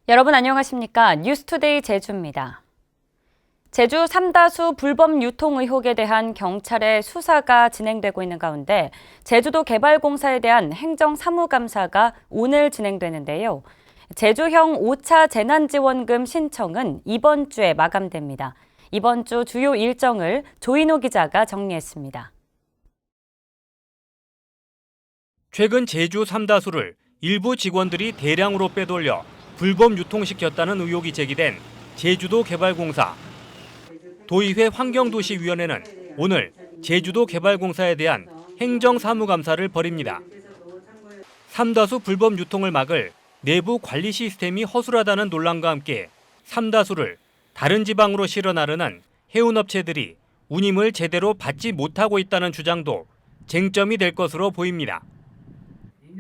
여러분 안녕하십니까? 뉴스투데이 제주입니다. 제주 삼다수 불법 유통 의혹에 대한 경찰의 수사가 진행되고 있는 가운데 제주도 개발공사에 대한 행정사무감사가 오늘 진행되는데요. 제주형 5차 재난지원금 신청은 이번 주에 마감됩니다. 이번 주 주요 일정을 조인호 기자가 정리했습니다. 최근 제주 삼다수를 일부 직원들이 대량으로 빼돌려 불법 유통시켰다는 의혹이 제기된 제주도 개발공사. 도의회 환경도시위원회는 오늘 제주도 개발공사에 대한 행정사무감사를 벌입니다. 삼다수 불법 유통을 막을 내부 관리 시스템이 허술하다는 논란과 함께 삼다수를 다른 지방으로 실어 나르는 해운업체들이 운임을 제대로 받지 못하고 있다는 주장도 쟁점이 될 것으로 보입니다.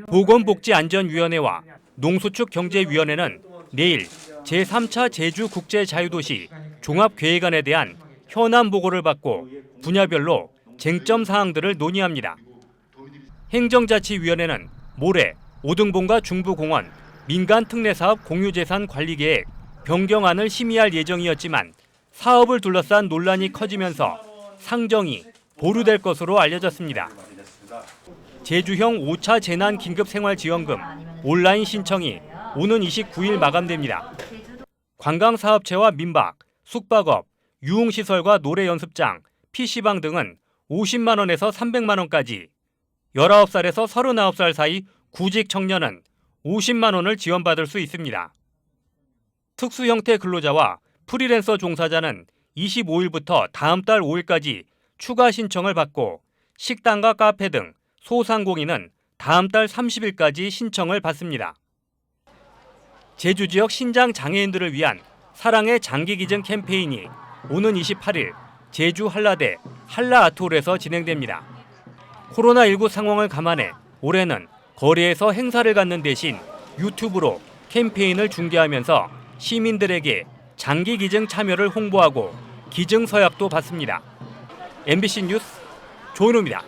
보건복지안전위원회와 농수축경제위원회는 내일 제3차 제주국제자유도시 종합계획안에 대한 현안 보고를 받고 분야별로 쟁점 사항들을 논의합니다. 행정자치위원회는 모레 오등봉과 중부공원 민간특례사업 공유재산 관리계획 변경안을 심의할 예정이었지만 사업을 둘러싼 논란이 커지면서 상정이 보류될 것으로 알려졌습니다. 제주형 5차 재난긴급생활지원금 온라인 신청이 오는 29일 마감됩니다. 관광사업체와 민박, 숙박업, 유흥시설과 노래연습장, PC방 등은 50만 원에서 300만 원까지, 19살에서 39살 사이 구직 청년은 50만 원을 지원받을 수 있습니다. 특수형태 근로자와 프리랜서 종사자는 25일부터 다음 달 5일까지 추가 신청을 받고 식당과 카페 등 소상공인은 다음 달 30일까지 신청을 받습니다. 제주 지역 신장 장애인들을 위한 사랑의 장기기증 캠페인이 오는 28일 제주 한라대 한라아트홀에서 진행됩니다. 코로나19 상황을 감안해 올해는 거리에서 행사를 갖는 대신 유튜브로 캠페인을 중계하면서 시민들에게 장기기증 참여를 홍보하고 기증 서약도 받습니다. MBC 뉴스 조은우입니다.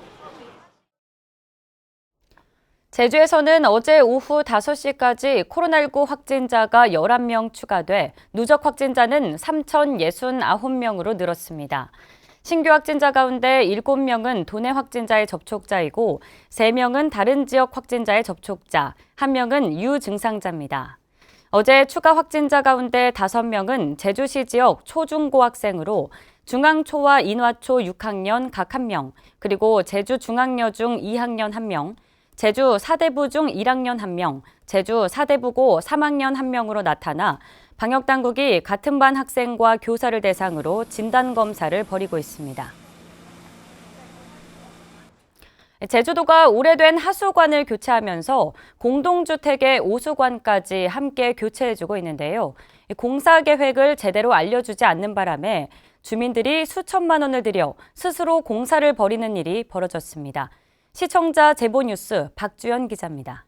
제주에서는 어제 오후 5시까지 코로나19 확진자가 11명 추가돼 누적 확진자는 3,069명으로 늘었습니다. 신규 확진자 가운데 7명은 도내 확진자의 접촉자이고 3명은 다른 지역 확진자의 접촉자, 1명은 유증상자입니다. 어제 추가 확진자 가운데 5명은 제주시 지역 초중고학생으로 중앙초와 인화초 6학년 각 1명, 그리고 제주중앙여중 2학년 1명, 제주 사대부 중 1학년 1명, 제주 사대부고 3학년 1명으로 나타나 방역당국이 같은 반 학생과 교사를 대상으로 진단검사를 벌이고 있습니다. 제주도가 오래된 하수관을 교체하면서 공동주택의 오수관까지 함께 교체해주고 있는데요. 공사 계획을 제대로 알려주지 않는 바람에 주민들이 수천만 원을 들여 스스로 공사를 벌이는 일이 벌어졌습니다. 시청자 제보뉴스 박주연 기자입니다.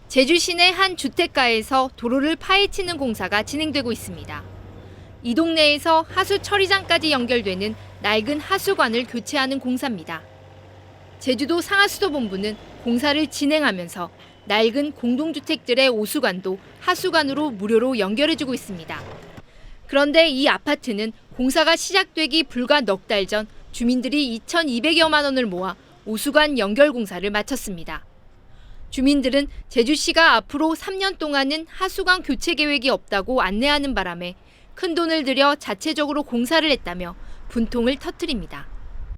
제주 시내 한 주택가에서 도로를 파헤치는 공사가 진행되고 있습니다. 이 동네에서 하수 처리장까지 연결되는 낡은 하수관을 교체하는 공사입니다. 제주도 상하수도본부는 공사를 진행하면서 낡은 공동주택들의 오수관도 하수관으로 무료로 연결해주고 있습니다. 그런데 이 아파트는 공사가 시작되기 불과 넉 달 전 주민들이 2,200여만 원을 모아 오수관 연결 공사를 마쳤습니다. 주민들은 제주시가 앞으로 3년 동안은 하수관 교체 계획이 없다고 안내하는 바람에 큰돈을 들여 자체적으로 공사를 했다며 분통을 터뜨립니다.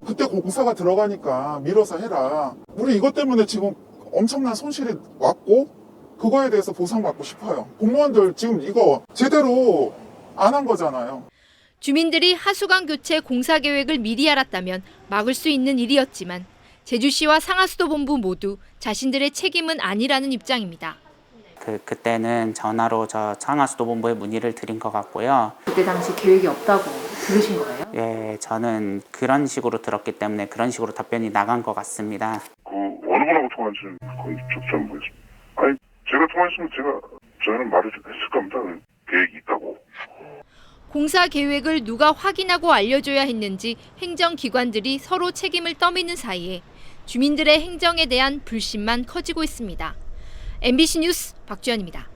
그때 공사가 들어가니까 밀어서 해라. 우리 이것 때문에 지금 엄청난 손실이 왔고 그거에 대해서 보상받고 싶어요. 공무원들 지금 이거 제대로 안 한 거잖아요. 주민들이 하수관 교체 공사 계획을 미리 알았다면 막을 수 있는 일이었지만 제주시와 상하수도본부 모두 자신들의 책임은 아니라는 입장입니다. 그때는 전화로 저 상하수도본부에 문의를 드린 것 같고요. 그때 당시 계획이 없다고 들으신 거예요? 예, 저는 그런 식으로 들었기 때문에 그런 식으로 답변이 나간 것 같습니다. 어느 분하고 통화했는지 거의 잘 모르겠습니다. 아니, 제가 통화했으면 저는 말을 했을 겁니다. 계획이 있다고. 공사 계획을 누가 확인하고 알려줘야 했는지 행정기관들이 서로 책임을 떠미는 사이에 주민들의 행정에 대한 불신만 커지고 있습니다. MBC 뉴스 박주연입니다.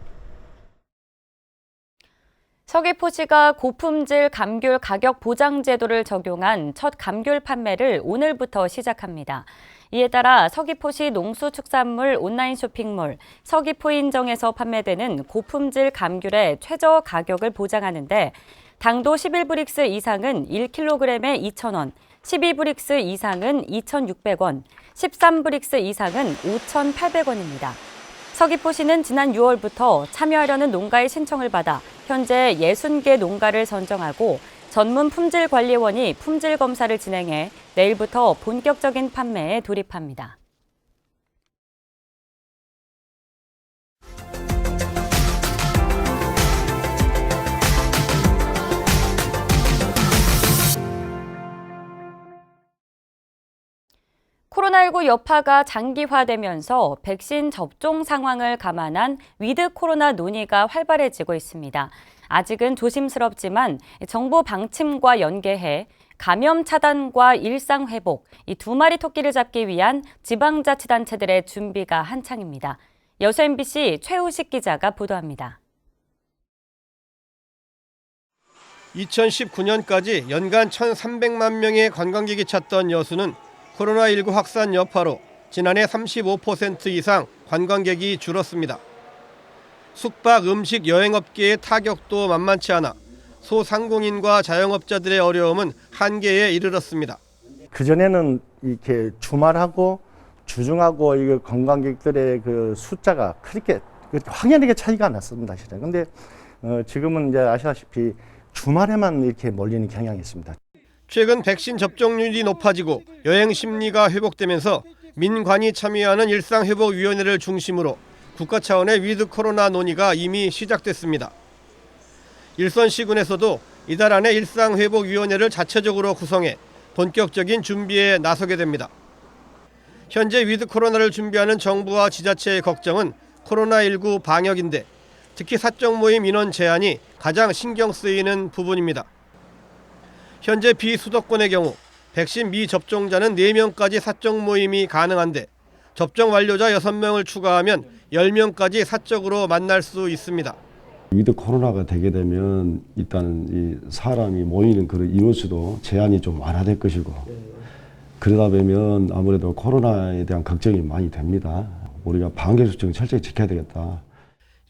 서귀포시가 고품질 감귤 가격 보장 제도를 적용한 첫 감귤 판매를 오늘부터 시작합니다. 이에 따라 서귀포시 농수축산물 온라인 쇼핑몰 서귀포인정에서 판매되는 고품질 감귤의 최저 가격을 보장하는데 당도 11브릭스 이상은 1kg에 2,000원, 12브릭스 이상은 2,600원, 13브릭스 이상은 5,800원입니다. 서귀포시는 지난 6월부터 참여하려는 농가의 신청을 받아 현재 60개 농가를 선정하고 전문 품질관리원이 품질 검사를 진행해 내일부터 본격적인 판매에 돌입합니다. 코로나19 여파가 장기화되면서 백신 접종 상황을 감안한 위드 코로나 논의가 활발해지고 있습니다. 아직은 조심스럽지만 정부 방침과 연계해 감염 차단과 일상 회복, 이 두 마리 토끼를 잡기 위한 지방자치단체들의 준비가 한창입니다. 여수 MBC 최우식 기자가 보도합니다. 2019년까지 연간 1,300만 명의 관광객이 찾던 여수는 코로나19 확산 여파로 지난해 35% 이상 관광객이 줄었습니다. 숙박, 음식, 여행업계의 타격도 만만치 않아 소상공인과 자영업자들의 어려움은 한계에 이르렀습니다. 그전에는 이렇게 주말하고 주중하고 이 관광객들의 그 숫자가 그렇게 확연하게 차이가 안 났습니다, 실은. 근데 지금은 이제 아시다시피 주말에만 이렇게 몰리는 경향이 있습니다. 최근 백신 접종률이 높아지고 여행 심리가 회복되면서 민관이 참여하는 일상회복위원회를 중심으로 국가 차원의 위드 코로나 논의가 이미 시작됐습니다. 일선시군에서도 이달 안에 일상회복위원회를 자체적으로 구성해 본격적인 준비에 나서게 됩니다. 현재 위드 코로나를 준비하는 정부와 지자체의 걱정은 코로나19 방역인데 특히 사적 모임 인원 제한이 가장 신경 쓰이는 부분입니다. 현재 비수도권의 경우 백신 미접종자는 4명까지 사적 모임이 가능한데 접종 완료자 6명을 추가하면 10명까지 사적으로 만날 수 있습니다. 위드 코로나가 되게 되면 일단 이 사람이 모이는 그런 인원수도 제한이 좀 완화될 것이고 그러다 보면 아무래도 코로나에 대한 걱정이 많이 됩니다. 우리가 방역 수칙을 철저히 지켜야 되겠다.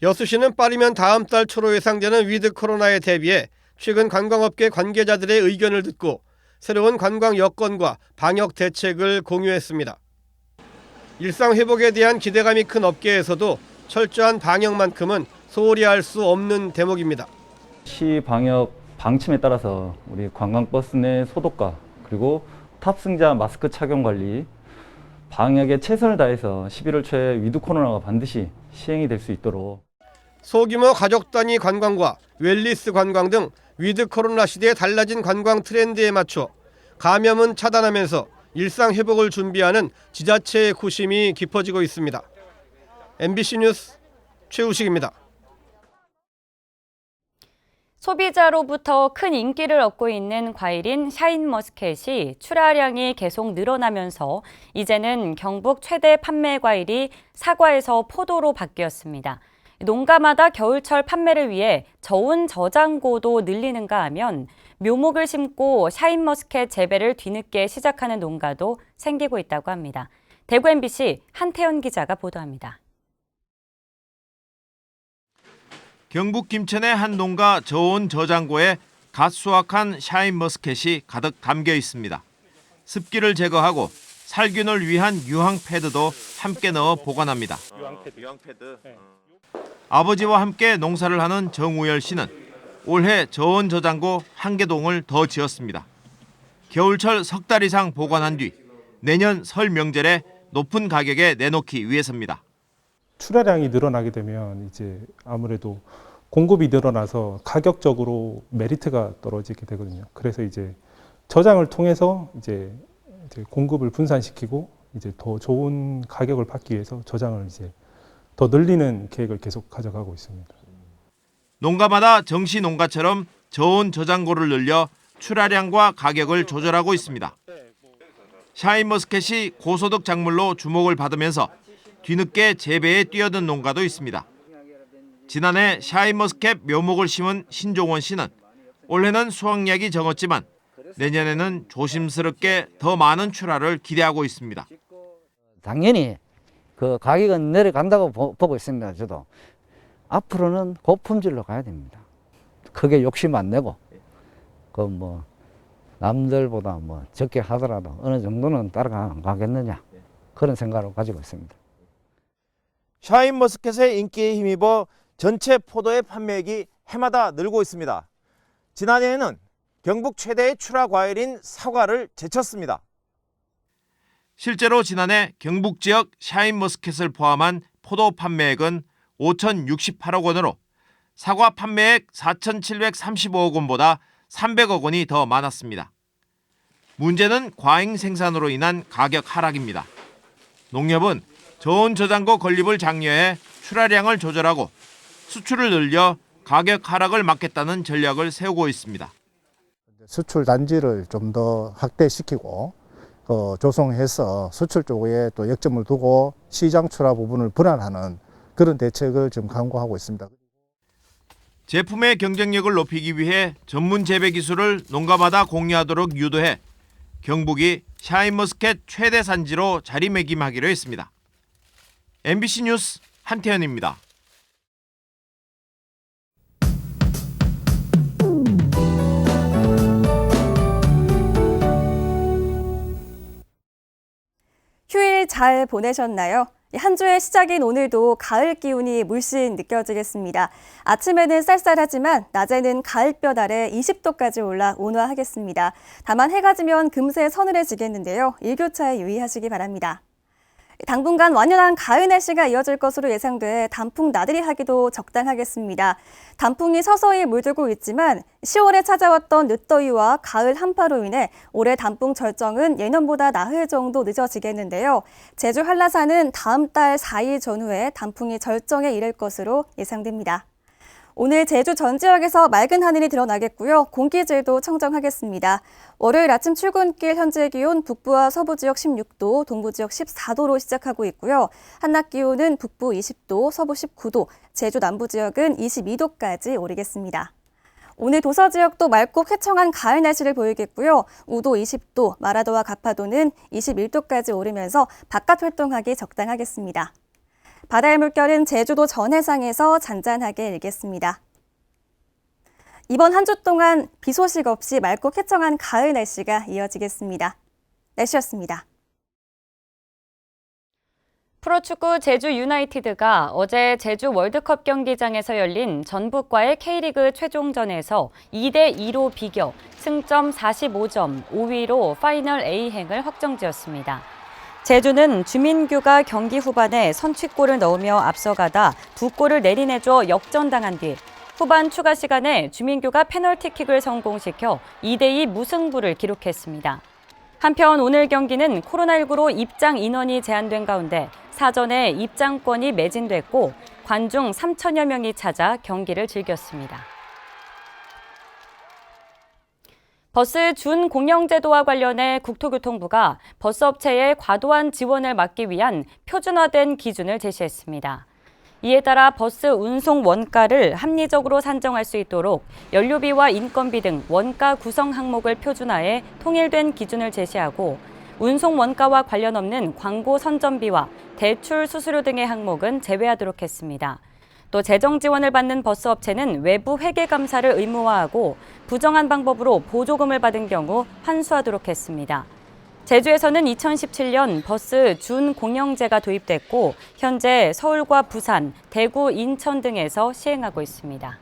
여수시는 빠르면 다음 달 초로 예상되는 위드 코로나에 대비해 최근 관광업계 관계자들의 의견을 듣고 새로운 관광 여건과 방역 대책을 공유했습니다. 일상 회복에 대한 기대감이 큰 업계에서도 철저한 방역만큼은 소홀히 할 수 없는 대목입니다. 시 방역 방침에 따라서 우리 관광버스 내 소독과 그리고 탑승자 마스크 착용 관리, 방역에 최선을 다해서 11월 초에 위드 코로나가 반드시 시행이 될 수 있도록 소규모 가족 단위 관광과 웰리스 관광 등 위드 코로나 시대에 달라진 관광 트렌드에 맞춰 감염은 차단하면서 일상 회복을 준비하는 지자체의 구심이 깊어지고 있습니다. MBC 뉴스 최우식입니다. 소비자로부터 큰 인기를 얻고 있는 과일인 샤인머스켓이 출하량이 계속 늘어나면서 이제는 경북 최대 판매 과일이 사과에서 포도로 바뀌었습니다. 농가마다 겨울철 판매를 위해 저온 저장고도 늘리는가 하면 묘목을 심고 샤인머스켓 재배를 뒤늦게 시작하는 농가도 생기고 있다고 합니다. 대구 MBC 한태연 기자가 보도합니다. 경북 김천의 한 농가 저온 저장고에 갓 수확한 샤인머스켓이 가득 담겨 있습니다. 습기를 제거하고 살균을 위한 유황 패드도 함께 넣어 보관합니다. 유황 패드. 아버지와 함께 농사를 하는 정우열 씨는 올해 저온 저장고 1개동을 더 지었습니다. 겨울철 석 달 이상 보관한 뒤 내년 설 명절에 높은 가격에 내놓기 위해서입니다. 출하량이 늘어나게 되면 이제 아무래도 공급이 늘어나서 가격적으로 메리트가 떨어지게 되거든요. 그래서 이제 저장을 통해서 이제 공급을 분산시키고 이제 더 좋은 가격을 받기 위해서 저장을 이제 더 늘리는 계획을 계속 가져가고 있습니다. 농가마다 정시 농가처럼 저온 저장고를 늘려 출하량과 가격을 조절하고 있습니다. 샤인머스켓이 고소득 작물로 주목을 받으면서 뒤늦게 재배에 뛰어든 농가도 있습니다. 지난해 샤인머스켓 묘목을 심은 신종원 씨는 올해는 수확량이 적었지만 내년에는 조심스럽게 더 많은 출하를 기대하고 있습니다. 당연히 그 가격은 내려간다고 보고 있습니다. 저도 앞으로는 고품질로 가야 됩니다. 크게 욕심 안 내고 그 뭐 남들보다 뭐 적게 하더라도 어느 정도는 따라가겠느냐 그런 생각을 가지고 있습니다. 샤인머스켓의 인기에 힘입어 전체 포도의 판매액이 해마다 늘고 있습니다. 지난해에는 경북 최대의 출하 과일인 사과를 제쳤습니다. 실제로 지난해 경북 지역 샤인머스켓을 포함한 포도 판매액은 5,068억 원으로 사과 판매액 4,735억 원보다 300억 원이 더 많았습니다. 문제는 과잉 생산으로 인한 가격 하락입니다. 농협은 저온 저장고 건립을 장려해 출하량을 조절하고 수출을 늘려 가격 하락을 막겠다는 전략을 세우고 있습니다. 수출 단지를 좀 더 확대시키고 조성해서 수출 쪽에 또 역점을 두고 시장 출하 부분을 분할하는 그런 대책을 지금 강구하고 있습니다. 제품의 경쟁력을 높이기 위해 전문 재배 기술을 농가마다 공유하도록 유도해 경북이 샤인머스켓 최대 산지로 자리매김하기로 했습니다. MBC 뉴스 한태현입니다. 휴일 잘 보내셨나요? 한 주의 시작인 오늘도 가을 기운이 물씬 느껴지겠습니다. 아침에는 쌀쌀하지만 낮에는 가을볕 아래 20도까지 올라 온화하겠습니다. 다만 해가 지면 금세 서늘해지겠는데요. 일교차에 유의하시기 바랍니다. 당분간 완연한 가을 날씨가 이어질 것으로 예상돼 단풍 나들이 하기도 적당하겠습니다. 단풍이 서서히 물들고 있지만 10월에 찾아왔던 늦더위와 가을 한파로 인해 올해 단풍 절정은 예년보다 나흘 정도 늦어지겠는데요. 제주 한라산은 다음 달 4일 전후에 단풍이 절정에 이를 것으로 예상됩니다. 오늘 제주 전 지역에서 맑은 하늘이 드러나겠고요. 공기질도 청정하겠습니다. 월요일 아침 출근길 현재 기온 북부와 서부 지역 16도, 동부 지역 14도로 시작하고 있고요. 한낮 기온은 북부 20도, 서부 19도, 제주 남부 지역은 22도까지 오르겠습니다. 오늘 도서 지역도 맑고 쾌청한 가을 날씨를 보이겠고요. 우도 20도, 마라도와 가파도는 21도까지 오르면서 바깥 활동하기 적당하겠습니다. 바다의 물결은 제주도 전 해상에서 잔잔하게 일겠습니다. 이번 한 주 동안 비 소식 없이 맑고 쾌청한 가을 날씨가 이어지겠습니다. 날씨였습니다. 프로축구 제주 유나이티드가 어제 제주 월드컵 경기장에서 열린 전북과의 K리그 최종전에서 2대2로 비겨 승점 45점, 5위로 파이널 A행을 확정지었습니다. 제주는 주민규가 경기 후반에 선취골을 넣으며 앞서가다 2골을 내리내줘 역전당한 뒤 후반 추가 시간에 주민규가 페널티킥을 성공시켜 2대2 무승부를 기록했습니다. 한편 오늘 경기는 코로나19로 입장 인원이 제한된 가운데 사전에 입장권이 매진됐고 관중 3천여 명이 찾아 경기를 즐겼습니다. 버스 준공영제도와 관련해 국토교통부가 버스업체의 과도한 지원을 막기 위한 표준화된 기준을 제시했습니다. 이에 따라 버스 운송 원가를 합리적으로 산정할 수 있도록 연료비와 인건비 등 원가 구성 항목을 표준화해 통일된 기준을 제시하고 운송 원가와 관련 없는 광고 선전비와 대출 수수료 등의 항목은 제외하도록 했습니다. 또 재정 지원을 받는 버스업체는 외부 회계 감사를 의무화하고 부정한 방법으로 보조금을 받은 경우 환수하도록 했습니다. 제주에서는 2017년 버스 준공영제가 도입됐고 현재 서울과 부산, 대구, 인천 등에서 시행하고 있습니다.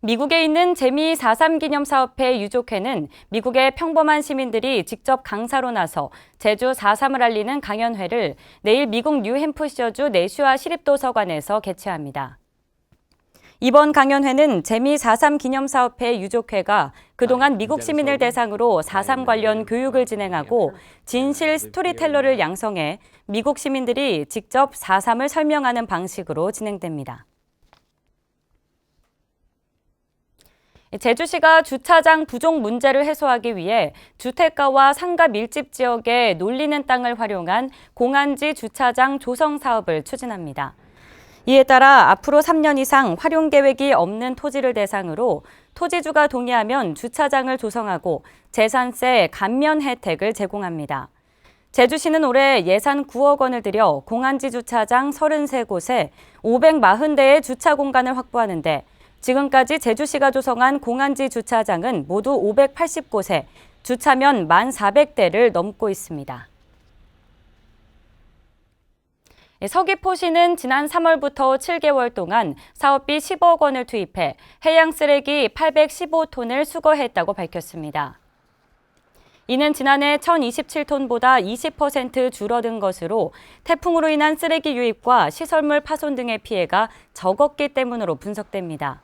미국에 있는 재미 4.3 기념사업회 유족회는 미국의 평범한 시민들이 직접 강사로 나서 제주 4.3을 알리는 강연회를 내일 미국 뉴햄프셔주 내슈아 시립도서관에서 개최합니다. 이번 강연회는 재미 4.3 기념사업회 유족회가 그동안 미국 시민을 대상으로 4.3 관련 교육을 진행하고 진실 스토리텔러를 양성해 미국 시민들이 직접 4.3을 설명하는 방식으로 진행됩니다. 제주시가 주차장 부족 문제를 해소하기 위해 주택가와 상가 밀집 지역에 놀리는 땅을 활용한 공안지 주차장 조성 사업을 추진합니다. 이에 따라 앞으로 3년 이상 활용 계획이 없는 토지를 대상으로 토지주가 동의하면 주차장을 조성하고 재산세 감면 혜택을 제공합니다. 제주시는 올해 예산 9억 원을 들여 공안지 주차장 33곳에 540대의 주차 공간을 확보하는데 지금까지 제주시가 조성한 공안지 주차장은 모두 580곳에 주차면 1,400대를 넘고 있습니다. 서귀포시는 지난 3월부터 7개월 동안 사업비 10억 원을 투입해 해양 쓰레기 815톤을 수거했다고 밝혔습니다. 이는 지난해 1,027톤보다 20% 줄어든 것으로 태풍으로 인한 쓰레기 유입과 시설물 파손 등의 피해가 적었기 때문으로 분석됩니다.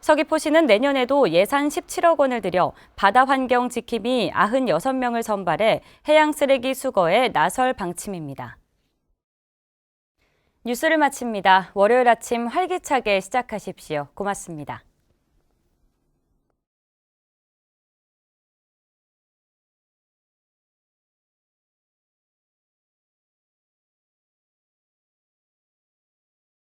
서귀포시는 내년에도 예산 17억 원을 들여 바다 환경 지킴이 96명을 선발해 해양 쓰레기 수거에 나설 방침입니다. 뉴스를 마칩니다. 월요일 아침 활기차게 시작하십시오. 고맙습니다.